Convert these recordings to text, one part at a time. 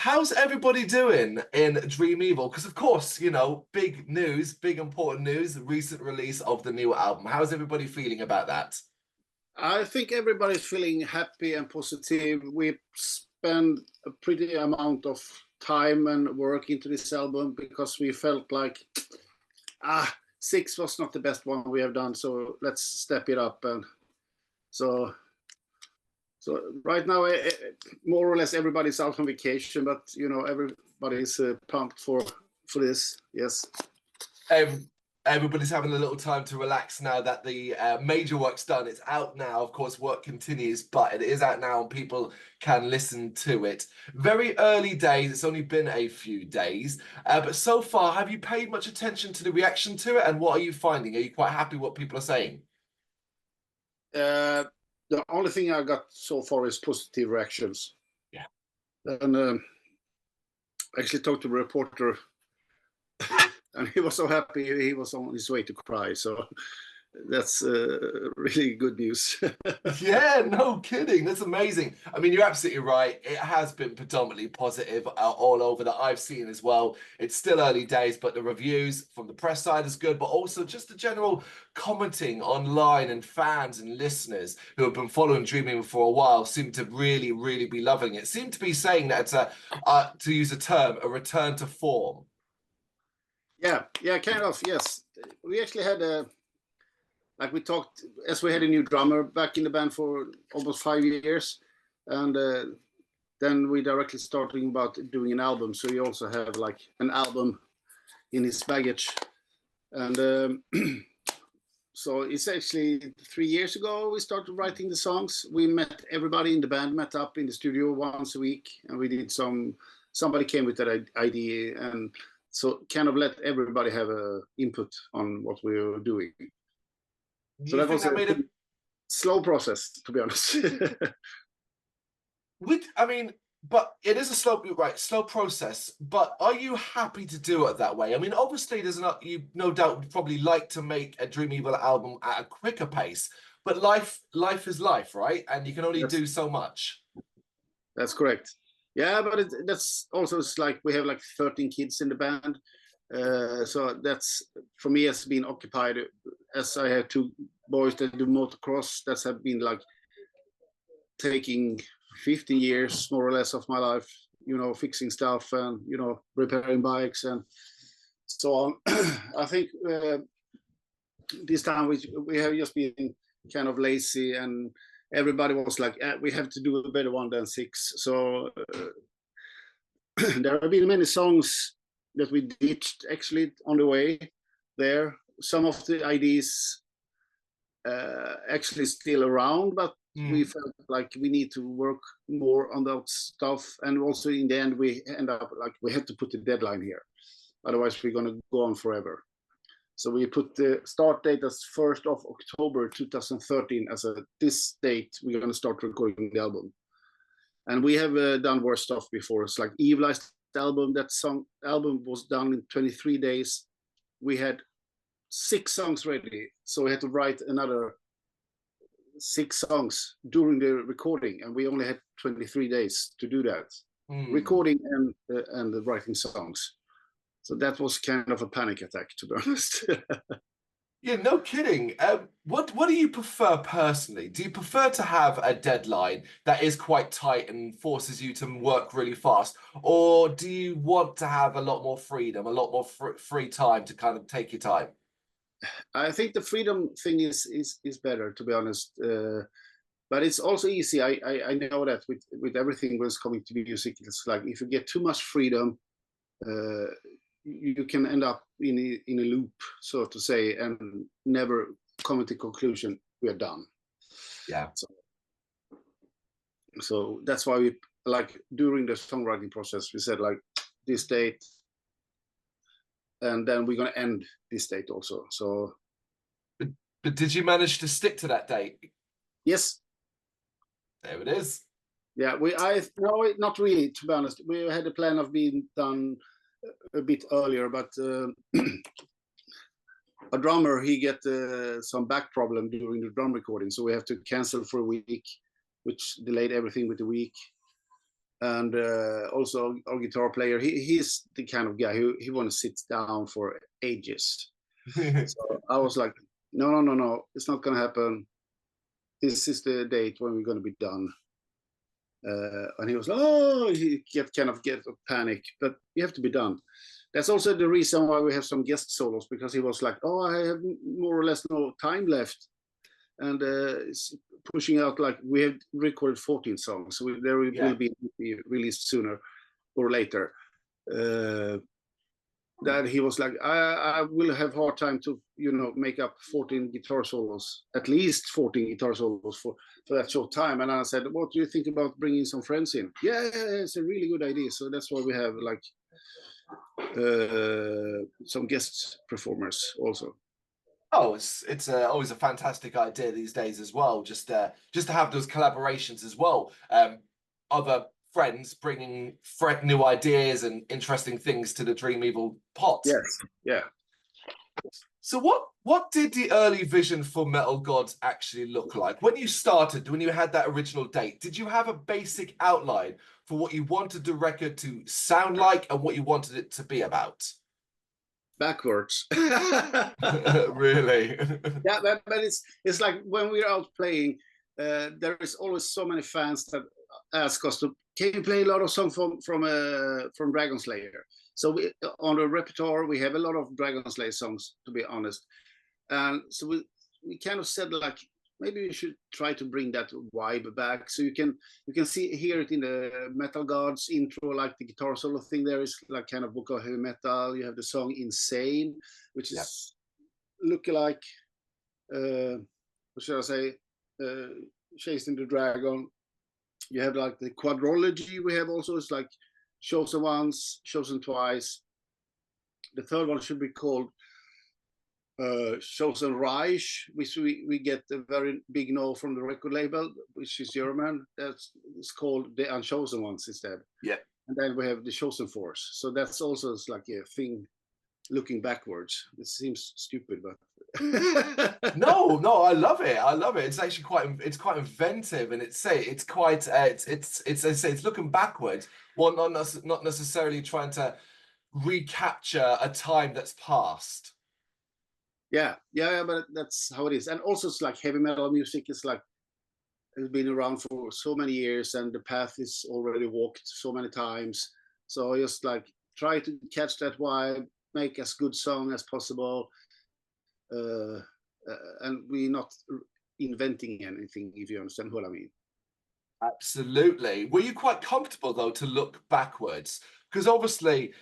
how's everybody doing in Dream Evil? Because of course, big news, big important news, the recent release of the new album. How's everybody feeling about that? I think everybody's feeling happy and positive. We spent a pretty amount of time and work into this album because we felt like six was not the best one we have done, so let's step it up. And so right now, more or less everybody's out on vacation, but everybody's pumped for this. Yes. Everybody's having a little time to relax now that the major work's done. It's out now. Of course, work continues, but it is out now and people can listen to it. Very early days. It's only been a few days. But so far, have you paid much attention to the reaction to it? And what are you finding? Are you quite happy what people are saying? The only thing I got so far is positive reactions. Yeah. And I actually talked to a reporter and he was so happy he was on his way to cry. So that's really good news. Yeah, no kidding. That's amazing. I mean, you're absolutely right. It has been predominantly positive all over that I've seen as well. It's still early days, but the reviews from the press side is good, but also just the general commenting online and fans and listeners who have been following Dreaming for a while seem to really, really be loving it. Seem to be saying that it's to use a term, a return to form. Yeah, kind of, yes. We actually had like we talked, as we had a new drummer back in the band for almost 5 years, and then we directly starting about doing an album. So we also have like an album in his baggage, and so it's actually 3 years ago we started writing the songs. We met everybody in the band, met up in the studio once a week, and we did somebody came with that idea, and so kind of let everybody have a input on what we were doing. So that was a slow process, to be honest. But it is a slow process. But are you happy to do it that way? I mean, obviously, you no doubt would probably like to make a Dream Evil album at a quicker pace. But life is life, right? And you can only do so much. That's correct. Yeah, but that's also, it's like we have like 13 kids in the band. So that's, for me, has been occupied, as I have two boys that do motocross. That's have been like taking 15 years more or less of my life, fixing stuff and repairing bikes and so on. I think this time we have just been kind of lazy, and everybody was like, we have to do a better one than six. So there have been many songs that we ditched actually on the way there. Some of the ideas actually still around, but we felt like we need to work more on that stuff. And also in the end, we end up like we had to put the deadline here. Otherwise, we're going to go on forever. So we put the start date as 1st of October 2013 as this date we're going to start recording the album. And we have done worse stuff before. It's like Evilized album. That album was done in 23 days. We had 6 songs ready, so we had to write another 6 songs during the recording, and we only had 23 days to do that, recording and writing songs. So that was kind of a panic attack, to be honest. Yeah, no kidding. What do you prefer personally? Do you prefer to have a deadline that is quite tight and forces you to work really fast? Or do you want to have a lot more freedom, a lot more free time to kind of take your time? I think the freedom thing is better, to be honest. But it's also easy. I know that with everything was coming to music, it's like if you get too much freedom, you can end up in a loop, so to say, and never come to conclusion. We are done. Yeah. So that's why we, like, during the songwriting process, we said like this date, and then we're gonna end this date also. So. But did you manage to stick to that date? Yes. There it is. Yeah, no, not really, to be honest. We had a plan of being done a bit earlier, but a drummer, he get some back problem during the drum recording, so we have to cancel for a week, which delayed everything with a week. and also our guitar player. He's the kind of guy who he want to sit down for ages. So I was like, no, it's not gonna happen. This is the date when we're gonna be done. And he was like, oh, he get a panic, but you have to be done. That's also the reason why we have some guest solos, because he was like, oh, I have more or less no time left, and it's pushing out, like, we have recorded 14 songs, so there will be released sooner or later. That he was like, I will have hard time to, make up 14 guitar solos, at least 14 guitar solos for that short time. And I said, what do you think about bringing some friends in? Yeah, it's a really good idea. So that's why we have like some guest performers also. Oh, it's always a fantastic idea these days as well. Just to have those collaborations as well. Other friends bringing new ideas and interesting things to the Dream Evil pot. Yes, yeah. So what did the early vision for Metal Gods actually look like? When you started, when you had that original date, did you have a basic outline for what you wanted the record to sound like and what you wanted it to be about? Backwards. Really? Yeah, but it's like when we're out playing, there is always so many fans that ask us to, can you play a lot of songs from Dragon Slayer? So on the repertoire we have a lot of Dragon Slayer songs, to be honest, and so we kind of said, like, maybe we should try to bring that vibe back. So you can hear it in the Metal Gods intro, like the guitar solo thing. There is like kind of book of heavy metal. You have the song Insane, which is looking like what should I say, Chasing the Dragon. You have like the quadrology we have also. It's like Chosen Once, Chosen Twice. The third one should be called Chosen Reich, which we get a very big no from the record label, which is German. It's called The Unchosen Ones instead. Yeah. And then we have the Chosen Force. So that's also like a thing looking backwards. It seems stupid, but no, I love it. I love it. It's actually quite inventive, and it's quite it's looking backwards. Well, not necessarily trying to recapture a time that's passed. Yeah, but that's how it is. And also it's like heavy metal music is like, it's been around for so many years, and the path is already walked so many times. So just like try to catch that vibe, make as good song as possible, and we're not inventing anything, if you understand what I mean. Absolutely. Were you quite comfortable though to look backwards? Because obviously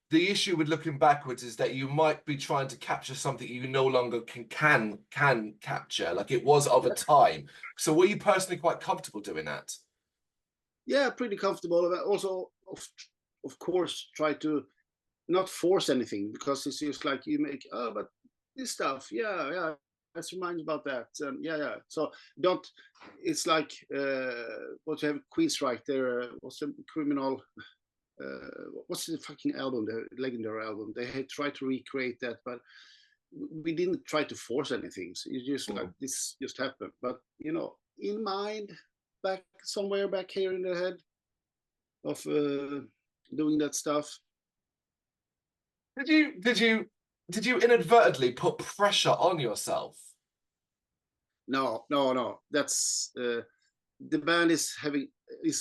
the issue with looking backwards is that you might be trying to capture something you no longer can capture, like it was of a time. So were you personally quite comfortable doing that? Yeah, pretty comfortable. Also, of course, try to not force anything, because it's just like you make, oh, but this stuff, yeah, let's remind about that. Yeah. So don't, it's like what you have Queen's right there. What's the Criminal? What's the fucking album? The legendary album. They had tried to recreate that, but we didn't try to force anything. So it's just like this just happened. But in mind, back somewhere back here in the head of doing that stuff. Did you inadvertently put pressure on yourself? No. That's the band is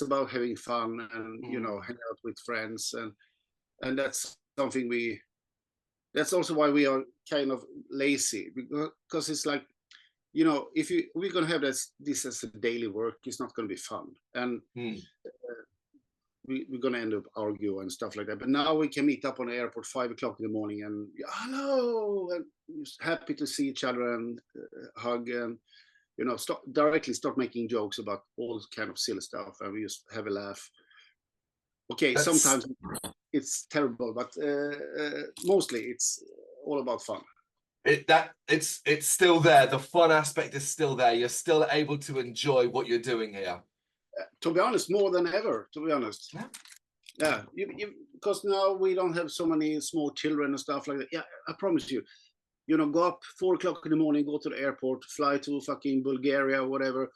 about having fun and hang out with friends, and that's something that's also why we are kind of lazy, because it's like, if we're gonna have this as a daily work, it's not gonna be fun, and we're gonna end up arguing and stuff like that. But now we can meet up on the airport 5 o'clock in the morning and hello, and just happy to see each other and hug, and start making jokes about all kind of silly stuff, and we just have a laugh. Okay, sometimes it's terrible, but mostly it's all about fun. It's still there. The fun aspect is still there. You're still able to enjoy what you're doing here. To be honest, more than ever. To be honest, yeah. Because now we don't have so many small children and stuff like that. Yeah, I promise you. Go up 4 o'clock in the morning, go to the airport, fly to fucking Bulgaria or whatever,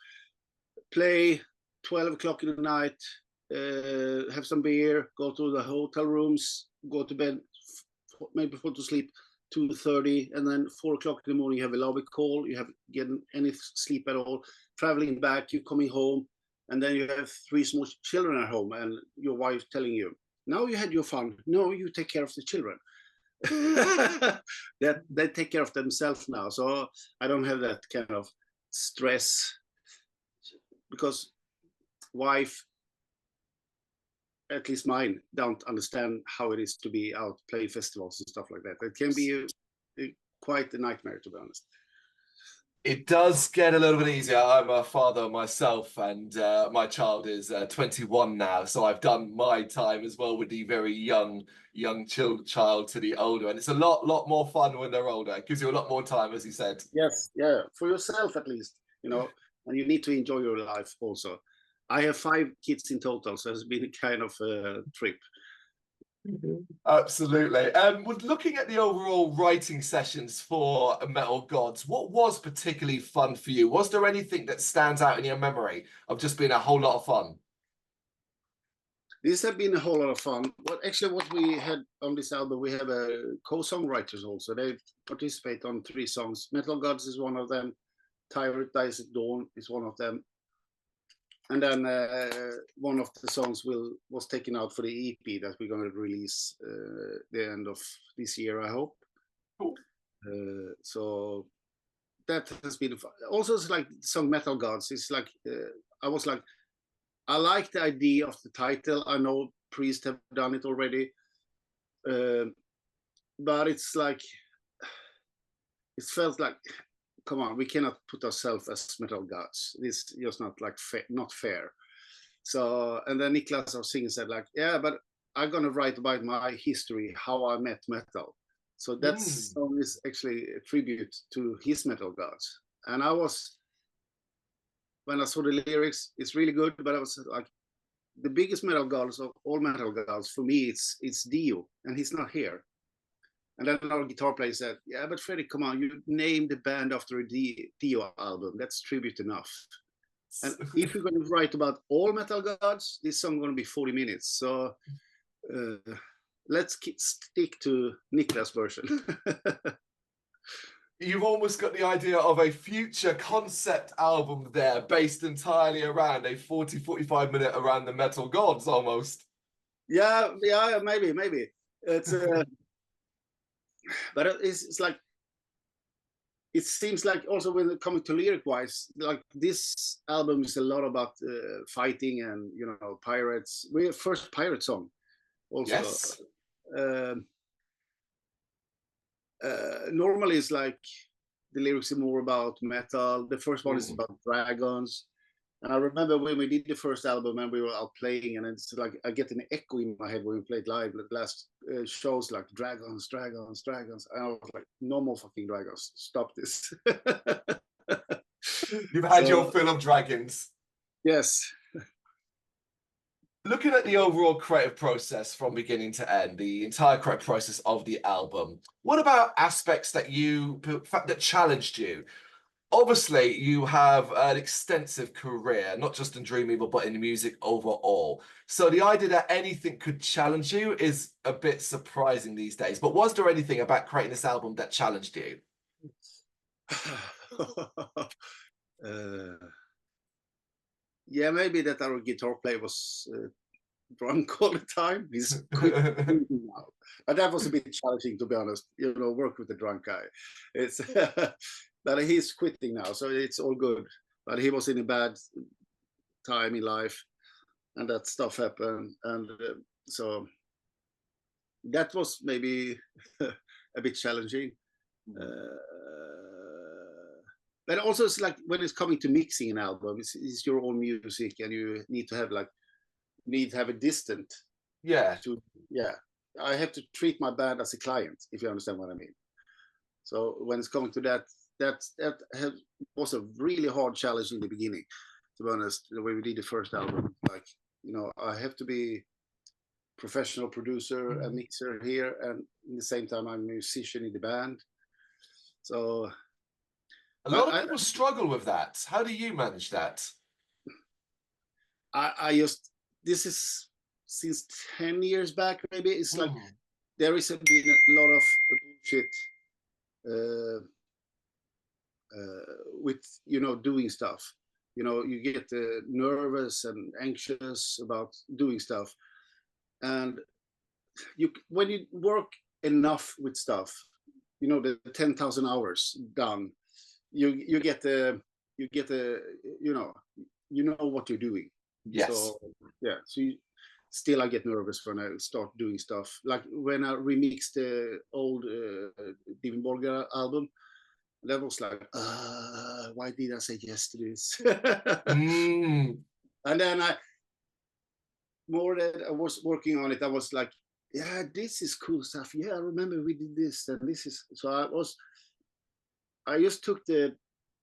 play 12 o'clock in the night, have some beer, go to the hotel rooms, go to bed, maybe fall to sleep 2:30, and then 4 o'clock in the morning you have a lobby call. You have getting any sleep at all. Traveling back, you're coming home, and then you have 3 small children at home, and your wife telling you, "Now you had your fun. No, you take care of the children." That they take care of themselves now, so I don't have that kind of stress because wife, at least mine, don't understand how it is to be out playing festivals and stuff like that. It can be quite a nightmare, to be honest. It does get a little bit easier. I'm a father myself, and my child is 21 now, so I've done my time as well with the very young child to the older, and it's a lot more fun when they're older. It gives you a lot more time, as you said. Yes, yeah, for yourself at least, and you need to enjoy your life also. I have 5 kids in total, so it's been a kind of a trip. Absolutely. With looking at the overall writing sessions for Metal Gods, what was particularly fun for you? Was there anything that stands out in your memory of just being a whole lot of fun? This has been a whole lot of fun. What we had on this album, we have co-songwriters also. They participate on 3 songs. Metal Gods is one of them. Tyrant Dies at Dawn is one of them. And then one of the songs was taken out for the EP that we're going to release the end of this year, I hope. Cool. So that has been fun. Also, it's like some Metal Gods. It's like I like the idea of the title. I know Priest have done it already, but it's like it felt like, come on, we cannot put ourselves as Metal Gods. This is just not like not fair. So, and then Niklas, our singer, said like, yeah, but I'm gonna write about my history, how I met metal. So that song is actually a tribute to his Metal Gods. And when I saw the lyrics, it's really good, but I was like, the biggest Metal Gods of all Metal Gods for me, it's Dio, and he's not here. And then our guitar player said, yeah, but Fredrik, come on, you named the band after a Dio album. That's tribute enough. And if you're going to write about all Metal Gods, this song is going to be 40 minutes. So let's stick to Niklas' version. You've almost got the idea of a future concept album there based entirely around a 45 minute around the Metal Gods almost. Yeah, maybe. It's but it's like, it seems like also when it comes to lyric wise, like this album is a lot about fighting and pirates. We're first pirate song also. Yes. Normally it's like the lyrics are more about metal. The first one is about dragons. And I remember when we did the first album and we were out playing, and it's like I get an echo in my head when we played live. The last shows, like dragons. And I was like, no more fucking dragons. Stop this. You've had your fill of dragons. Yes. Looking at the overall creative process from beginning to end, the entire creative process of the album, what about aspects that challenged you? Obviously, you have an extensive career, not just in Dream Evil, but in music overall. So the idea that anything could challenge you is a bit surprising these days. But was there anything about creating this album that challenged you? Yeah, maybe that our guitar player was drunk all the time. He's quitting now. But that was a bit challenging, to be honest. Work with a drunk guy. It's but he's quitting now, so it's all good. But he was in a bad time in life, and that stuff happened, and so that was maybe a bit challenging. But also, it's like when it's coming to mixing an album, it's your own music, and you need to have a distant. Yeah. I have to treat my band as a client, if you understand what I mean. So when it's coming to that was a really hard challenge in the beginning, to be honest. The way we did the first album, like I have to be professional producer and mixer here, and at the same time I'm a musician in the band. So a lot of people struggle with that. How do you manage that? I just this is since 10 years back, maybe. It's like Mm. there is been a lot of bullshit with, you know, doing stuff. You know, you get nervous and anxious about doing stuff, and you, when you work enough with stuff, you know, the 10,000 hours done, you get the you know what you're doing. Yes. So yeah, so still I get nervous when I start doing stuff, like when I remixed the old Divin Borga album. That was like, why did I say yes to this? Mm. And then more that I was working on it, I was like, yeah, this is cool stuff. Yeah, I remember we did this, and this is, so I just took the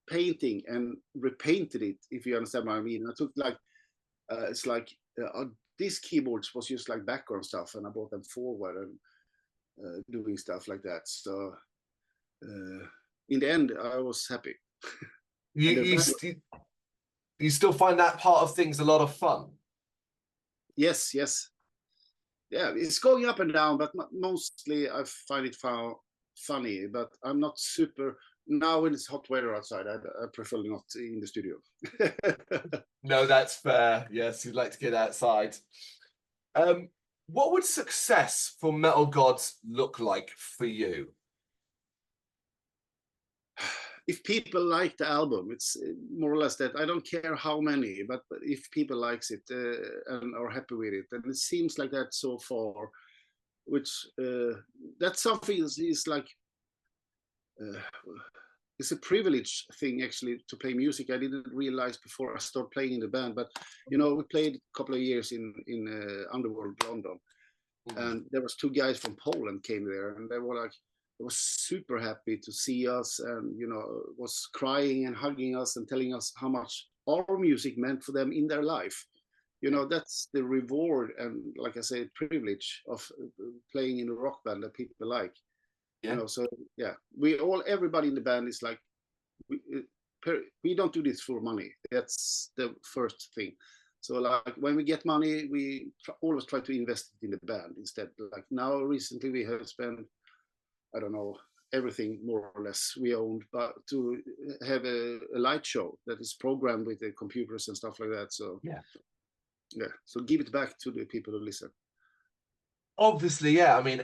painting and repainted it, if you understand what I mean. I took like, it's like, these keyboards was just like background stuff, and I brought them forward and doing stuff like that. So in the end, I was happy. You still find that part of things a lot of fun? Yes, yes. Yeah, it's going up and down, but mostly I find it funny, but I'm not super, now when it's hot weather outside, I prefer not in the studio. No, that's fair. Yes, you'd like to get outside. What would success for Metal Gods look like for you? If people like the album, it's more or less that. I don't care how many, but if people likes it and are happy with it, and it seems like that so far, which that's something is like it's a privilege thing actually to play music. I didn't realize before I started playing in the band, but you know, we played a couple of years in Underworld London, and there was two guys from Poland came there, and they were like, they was super happy to see us, and you know, was crying and hugging us and telling us how much our music meant for them in their life. You know, that's the reward and, like I say, privilege of playing in a rock band that people like. Yeah. You know, so yeah, everybody in the band is like, we don't do this for money. That's the first thing. So like when we get money, we always try to invest it in the band instead. Like now recently we have spent, I don't know, everything more or less we owned, but to have a light show that is programmed with the computers and stuff like that. So Yeah. So give it back to the people who listen. Obviously, yeah. I mean,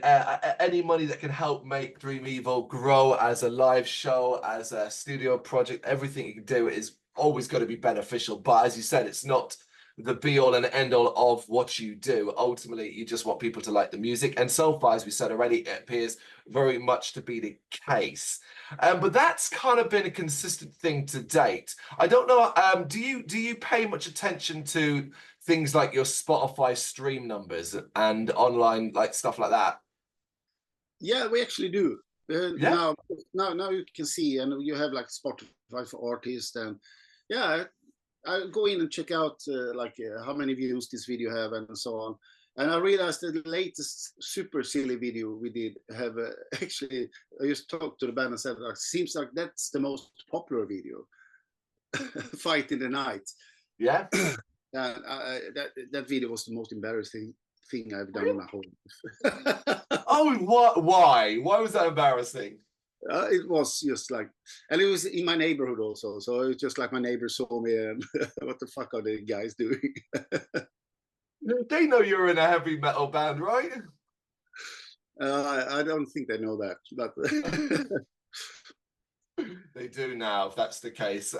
any money that can help make Dream Evil grow as a live show, as a studio project, everything you can do is always going to be beneficial. But as you said, it's not the be all and end all of what you do. Ultimately, you just want people to like the music. And so far, as we said already, it appears very much to be the case. But that's kind of been a consistent thing to date. I don't know. Do you pay much attention to things like your Spotify stream numbers and online like stuff like that? Yeah, we actually do. Yeah. Now you can see, and you have like Spotify for artists, and yeah, I go in and check out how many views this video have and so on. And I realized that the latest super silly video we did have actually, I just talked to the band and said, like, seems like that's the most popular video, Fight in the Night. Yeah. And that video was the most embarrassing thing I've done in my whole life. Oh, what? Why? Why was that embarrassing? It was just like, and it was in my neighborhood also. So it was just like my neighbors saw me and what the fuck are the guys doing? They know you're in a heavy metal band, right? I don't think they know that, but They do now, if that's the case.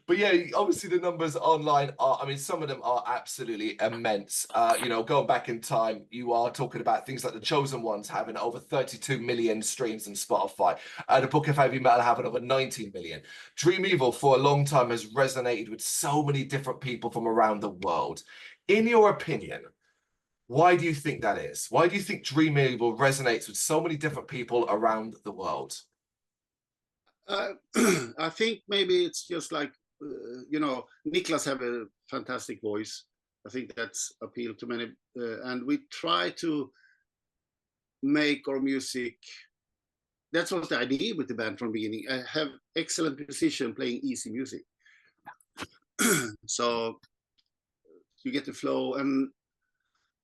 But yeah, obviously the numbers online are, I mean, some of them are absolutely immense. You know, going back in time, you are talking about things like the Chosen Ones having over 32 million streams on Spotify, the Book of Heavy Metal having over 19 million. Dream Evil for a long time has resonated with so many different people from around the world. In your opinion, why do you think that is? Why do you think Dream Evil resonates with so many different people around the world? I think maybe it's just like, you know, Niklas have a fantastic voice. I think that's appealed to many, and we try to make our music. That was the idea with the band from the beginning. I have excellent musician playing easy music. So you get the flow. And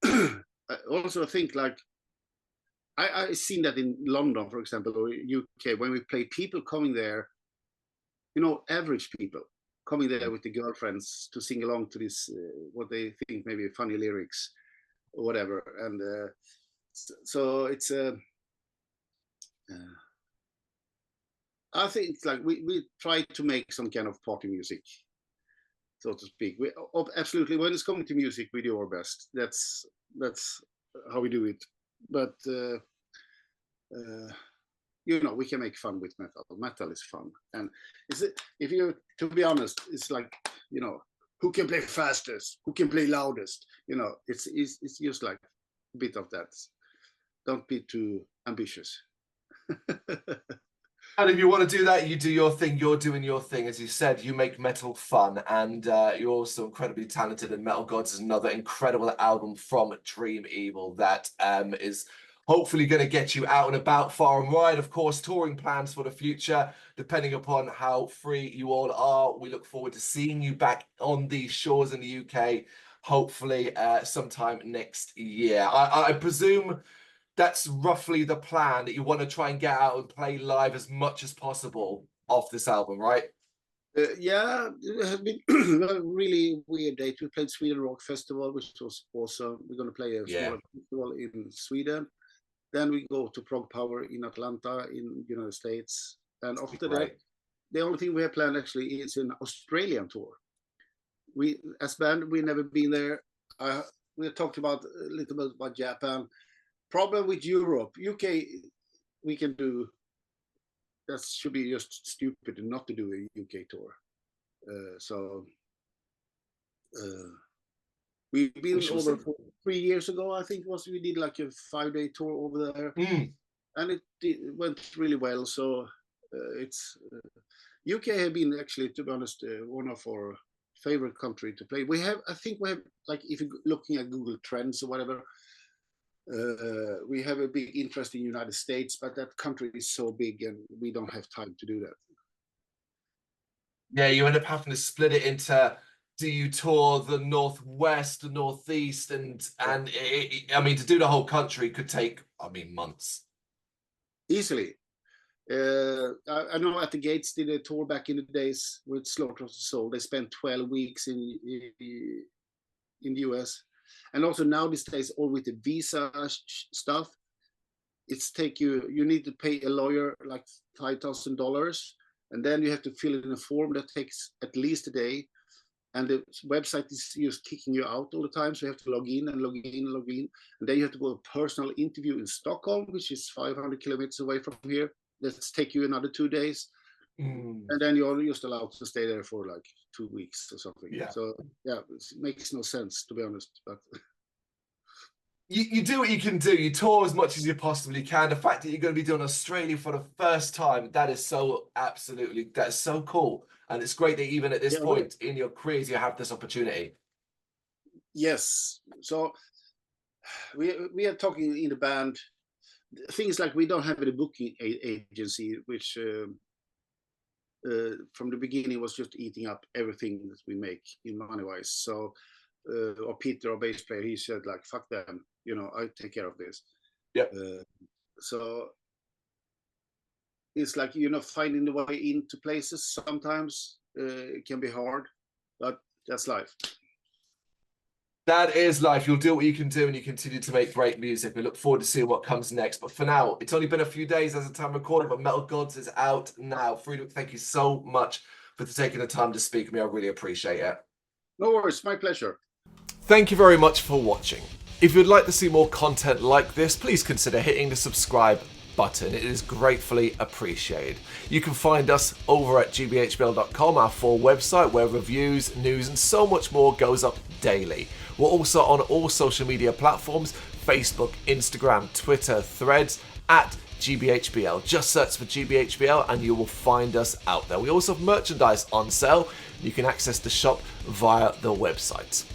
I also think like I seen that in London, for example, or UK, when we play, people coming there, average people coming there with the girlfriends to sing along to this, what they think maybe funny lyrics or whatever. And so it's I think it's like we try to make some kind of party music, so to speak. We absolutely, when it's coming to music, we do our best. That's how we do it. But we can make fun with metal. Metal is fun, and to be honest, it's like, who can play fastest, who can play loudest. It's just like a bit of that. Don't be too ambitious. And if you want to do that, you do your thing. You're doing your thing. As you said, you make metal fun, and you're also incredibly talented. And Metal Gods is another incredible album from Dream Evil that is hopefully going to get you out and about, far and wide. Of course, touring plans for the future, depending upon how free you all are. We look forward to seeing you back on these shores in the UK, hopefully sometime next year. I presume that's roughly the plan, that you want to try and get out and play live as much as possible off this album, right? Yeah, it has been a really weird date. We played Sweden Rock Festival, which was awesome. We're going to play a smaller festival in Sweden. Then we go to Prog Power in Atlanta in the United States. And after that, the only thing we have planned actually is an Australian tour. We, as band, we've never been there. We talked about a little bit about Japan. Problem with Europe, UK, we can do. That should be just stupid not to do a UK tour. We've been over 3 years ago, I think it was. We did like a 5-day tour over there, and it went really well. So it's UK have been actually, to be honest, one of our favorite country to play. I think we have, like, if you're looking at Google Trends or whatever. We have a big interest in the United States, but that country is so big and we don't have time to do that. Yeah, you end up having to split it into, do you tour the Northwest, the Northeast, and I mean, to do the whole country could take, months. Easily. I know At the Gates did a tour back in the days with Slaughter of the Soul. They spent 12 weeks in the US. And also now these days, all with the visa stuff, you need to pay a lawyer like $5,000, and then you have to fill in a form that takes at least a day, and the website is just kicking you out all the time, so you have to log in, and then you have to go to a personal interview in Stockholm, which is 500 kilometers away from here. That's take you another 2 days. And then you're just allowed to stay there for like 2 weeks or something. Yeah. So yeah, it makes no sense, to be honest. But you do what you can do. You tour as much as you possibly can. The fact that you're going to be doing Australia for the first time, that is so cool. And it's great that even at this point in your careers, you have this opportunity. Yes. So we are talking in the band. Things like we don't have a booking agency, which from the beginning was just eating up everything that we make in money-wise. So or Peter, our bass player, he said like, fuck them, I take care of this. Yeah. So it's like, finding the way into places sometimes it can be hard, but that's life. That is life. You'll do what you can do, and you continue to make great music. We look forward to seeing what comes next. But for now, it's only been a few days as the time recording, but Metal Gods is out now. Fredrik, thank you so much for taking the time to speak with me. I really appreciate it. No worries. My pleasure. Thank you very much for watching. If you'd like to see more content like this, please consider hitting the subscribe button. It is gratefully appreciated. You can find us over at gbhbl.com, our full website, where reviews, news, and so much more goes up daily. We're also on all social media platforms: Facebook, Instagram, Twitter, Threads, at GBHBL. Just search for GBHBL and you will find us out there. We also have merchandise on sale. You can access the shop via the website.